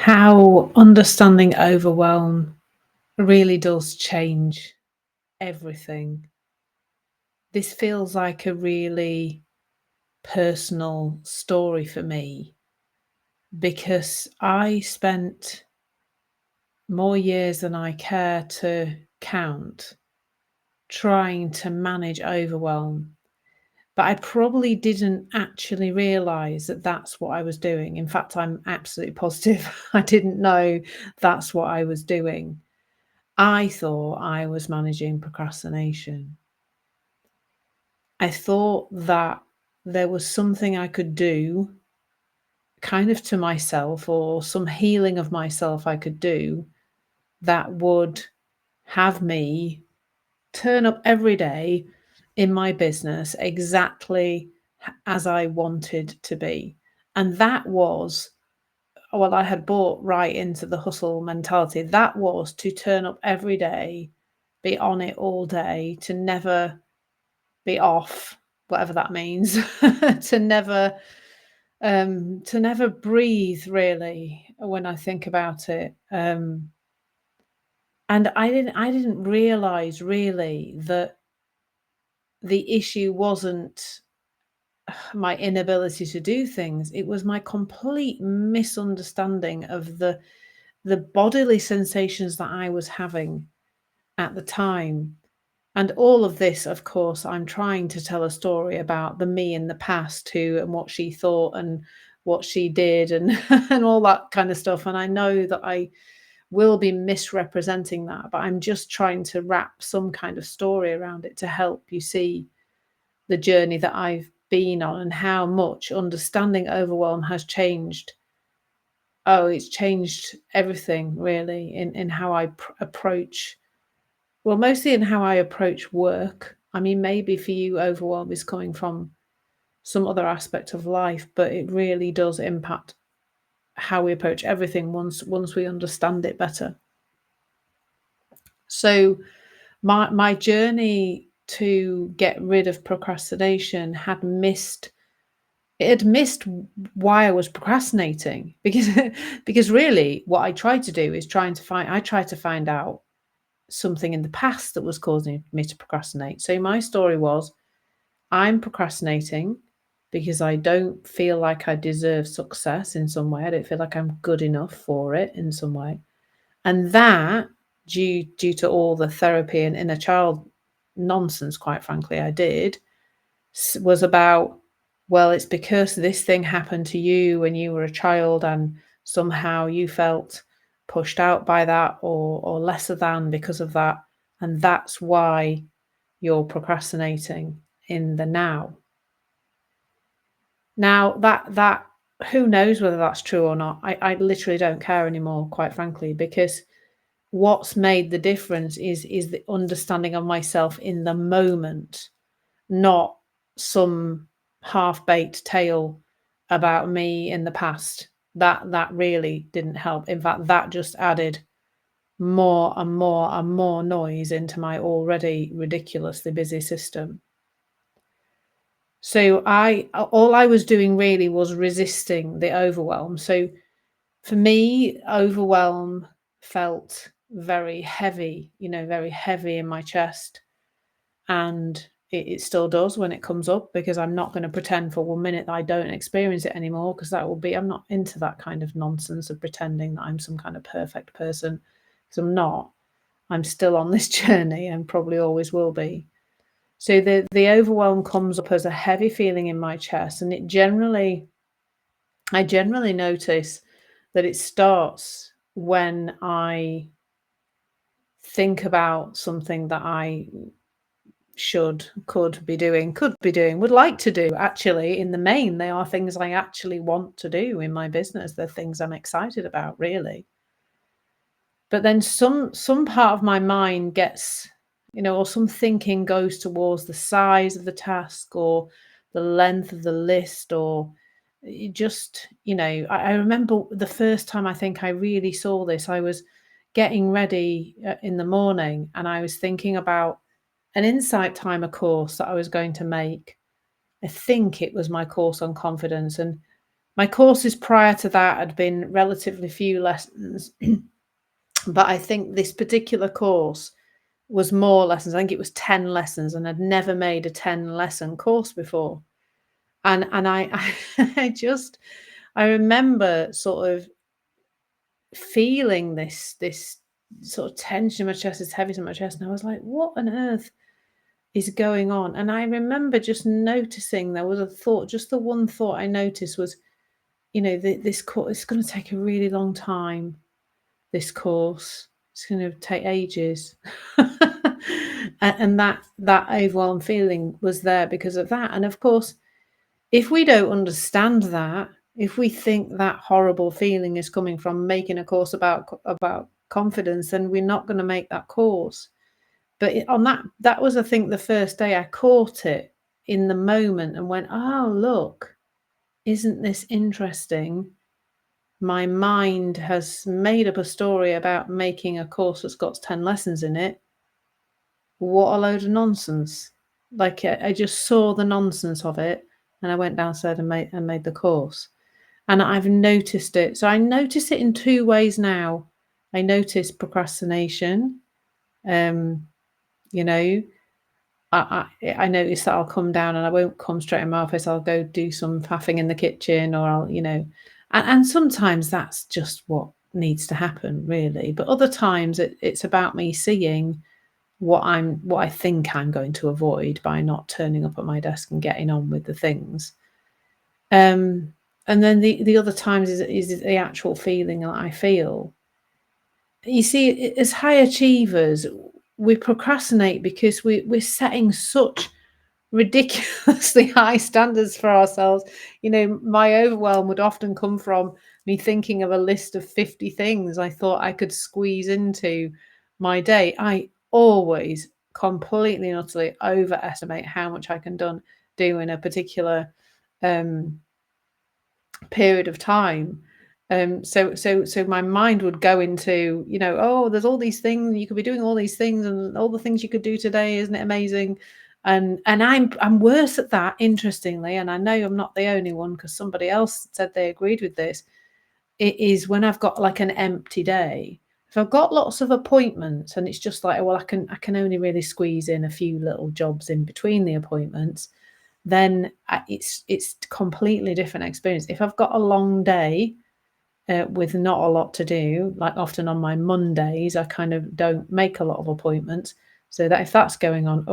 How understanding overwhelm really does change everything. This feels like a really personal story for me because I spent more years than I care to count trying to manage overwhelm. But I probably didn't actually realize that that's what I was doing. In fact, I'm absolutely positive I didn't know that's what I was doing. I thought I was managing procrastination. I thought that there was something I could do kind of to myself or some healing of myself I could do that would have me turn up every day in my business exactly as I wanted to be. And that was, well, I had bought right into the hustle mentality. That was to turn up every day, be on it all day, to never be off, whatever that means, to never breathe really when I think about it. And I didn't realize really that the issue wasn't my inability to do things. It was my complete misunderstanding of the bodily sensations that I was having at the time. And all of this, of course, I'm trying to tell a story about the me in the past who and what she thought and what she did and and all that kind of stuff. And I know that I will be misrepresenting that, but I'm just trying to wrap some kind of story around it to help you see the journey that I've been on and how much understanding overwhelm has changed. Oh, it's changed everything really in how I approach, well, mostly in how I approach work. I mean, maybe for you, overwhelm is coming from some other aspect of life, but it really does impact how we approach everything once we understand it better. So my journey to get rid of procrastination had missed why I was procrastinating because because really what I tried to find out something in the past that was causing me to procrastinate. So my story was I'm procrastinating because I don't feel like I deserve success in some way. I don't feel like I'm good enough for it in some way. And that due to all the therapy and inner child nonsense, quite frankly, I did was about, well, it's because this thing happened to you when you were a child and somehow you felt pushed out by that or lesser than because of that. And that's why you're procrastinating in the now. Now that who knows whether that's true or not. I literally don't care anymore, quite frankly, because what's made the difference is the understanding of myself in the moment, not some half-baked tale about me in the past. That really didn't help. In fact, that just added more and more and more noise into my already ridiculously busy system. So I all I was doing really was resisting the overwhelm. So for me, overwhelm felt very heavy, very heavy in my chest. And it still does when it comes up because I'm not going to pretend for 1 minute that I don't experience it anymore because that will be, I'm not into that kind of nonsense of pretending that I'm some kind of perfect person because I'm not. I'm still on this journey and probably always will be. So the overwhelm comes up as a heavy feeling in my chest, and I generally notice that it starts when I think about something that I could be doing, would like to do. Actually, in the main, they are things I actually want to do in my business. They're things I'm excited about, really. But then some part of my mind gets, or some thinking goes towards the size of the task or the length of the list, or it just, I remember the first time I think I really saw this, I was getting ready in the morning and I was thinking about an insight timer course that I was going to make. I think it was my course on confidence. And My courses prior to that had been relatively few lessons, but I think this particular course was more lessons. I think it was 10 lessons, and I'd never made a 10 lesson course before. And I remember sort of feeling this sort of tension in my chest, this heaviness in my chest, and I was like, "What on earth is going on?" And I remember just noticing there was a thought, just the one thought I noticed was, this course, it's gonna take a really long time, this course. It's gonna take ages. And that overwhelmed feeling was there because of that, and of course, if we don't understand that, if we think that horrible feeling is coming from making a course about confidence, then we're not gonna make that course. But on that was, I think, the first day I caught it in the moment and went, "Oh, look, isn't this interesting? My mind has made up a story about making a course that's got 10 lessons in it. What a load of nonsense." Like, I just saw the nonsense of it, and I went downstairs and made the course. And I've noticed it. So I notice it in 2 ways now. I notice procrastination, um, you know, I notice that I'll come down and I won't come straight in my office. I'll go do some faffing in the kitchen, or and sometimes that's just what needs to happen, really. But other times it's about me seeing what I think I'm going to avoid by not turning up at my desk and getting on with the things. And then the other times is the actual feeling that I feel. You see, as high achievers, we procrastinate because we're setting such ridiculously high standards for ourselves. My overwhelm would often come from me thinking of a list of 50 things I thought I could squeeze into my day. I always completely and utterly overestimate how much I can do in a particular um, period of time. So my mind would go into, oh, there's all these things, you could be doing all these things, and all the things you could do today, isn't it amazing? And I'm worse at that, interestingly, and I know I'm not the only one because somebody else said they agreed with this. It is when I've got like an empty day. If I've got lots of appointments and it's just like, well, I can only really squeeze in a few little jobs in between the appointments, then it's completely different experience. If I've got a long day with not a lot to do, like often on my Mondays, I kind of don't make a lot of appointments. So that if that's going on,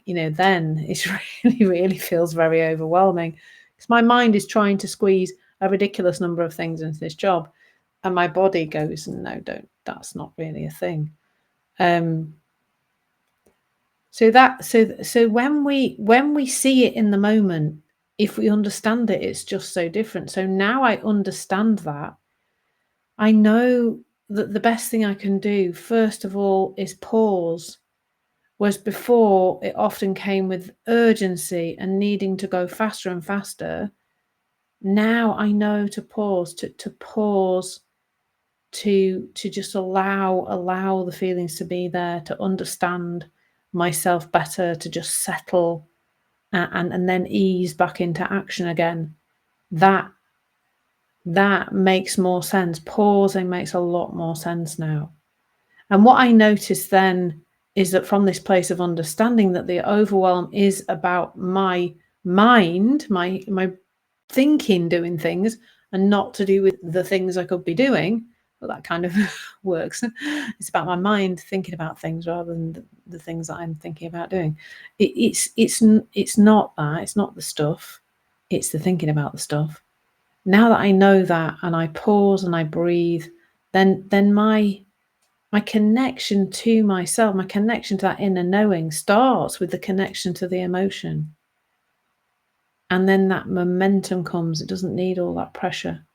then it really, really feels very overwhelming because my mind is trying to squeeze a ridiculous number of things into this job, and my body goes, "No, don't. That's not really a thing." Um, so when we see it in the moment, if we understand it, it's just so different. So now I understand that. I know that the best thing I can do, first of all, is pause. Whereas before, it often came with urgency and needing to go faster and faster. Now I know to pause, to pause, to just allow the feelings to be there, to understand myself better, to just settle, and then ease back into action again. That that makes more sense. Pausing makes a lot more sense now. And what I noticed then is that from this place of understanding that the overwhelm is about my mind, my thinking doing things, and not to do with the things I could be doing. Well, that kind of works. It's about my mind thinking about things rather than the things that I'm thinking about doing. It's not that. It's not the stuff. It's the thinking about the stuff. Now that I know that, and I pause and I breathe, then my connection to myself, my connection to that inner knowing starts with the connection to the emotion. And then that momentum comes. It doesn't need all that pressure.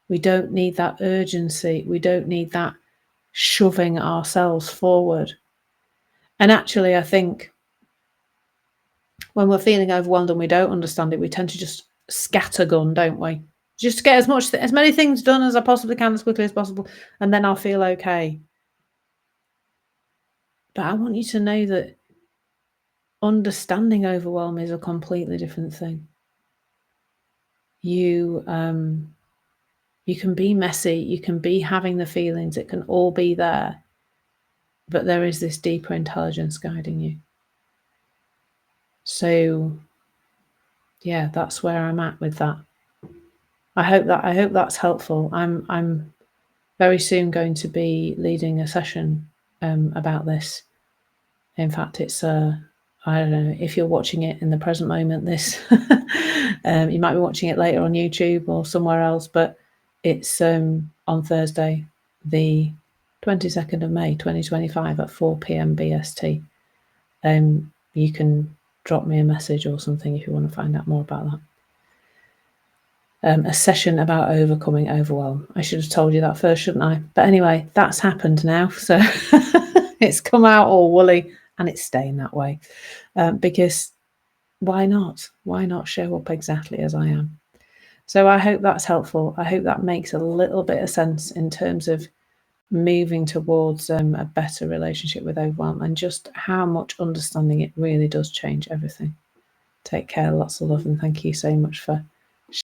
We don't need that urgency. We don't need that shoving ourselves forward. And actually, I think when we're feeling overwhelmed and we don't understand it, we tend to just scattergun, don't we? Just get as many things done as I possibly can as quickly as possible, and then I'll feel okay. But I want you to know that understanding overwhelm is a completely different thing. You you can be messy, you can be having the feelings, it can all be there, but there is this deeper intelligence guiding you. So yeah, that's where I'm at with that. I hope that's helpful. I'm very soon going to be leading a session about this. In fact, it's I don't know if you're watching it in the present moment. This you might be watching it later on YouTube or somewhere else, but it's on Thursday, the 22nd of May, 2025 at 4 p.m. BST. You can drop me a message or something if you want to find out more about that. A session about overcoming overwhelm. I should have told you that first, shouldn't I? But anyway, that's happened now. So it's come out all woolly and it's staying that way. Because why not? Why not show up exactly as I am? So I hope that's helpful. I hope that makes a little bit of sense in terms of moving towards a better relationship with overwhelm and just how much understanding it really does change everything. Take care, lots of love, and thank you so much for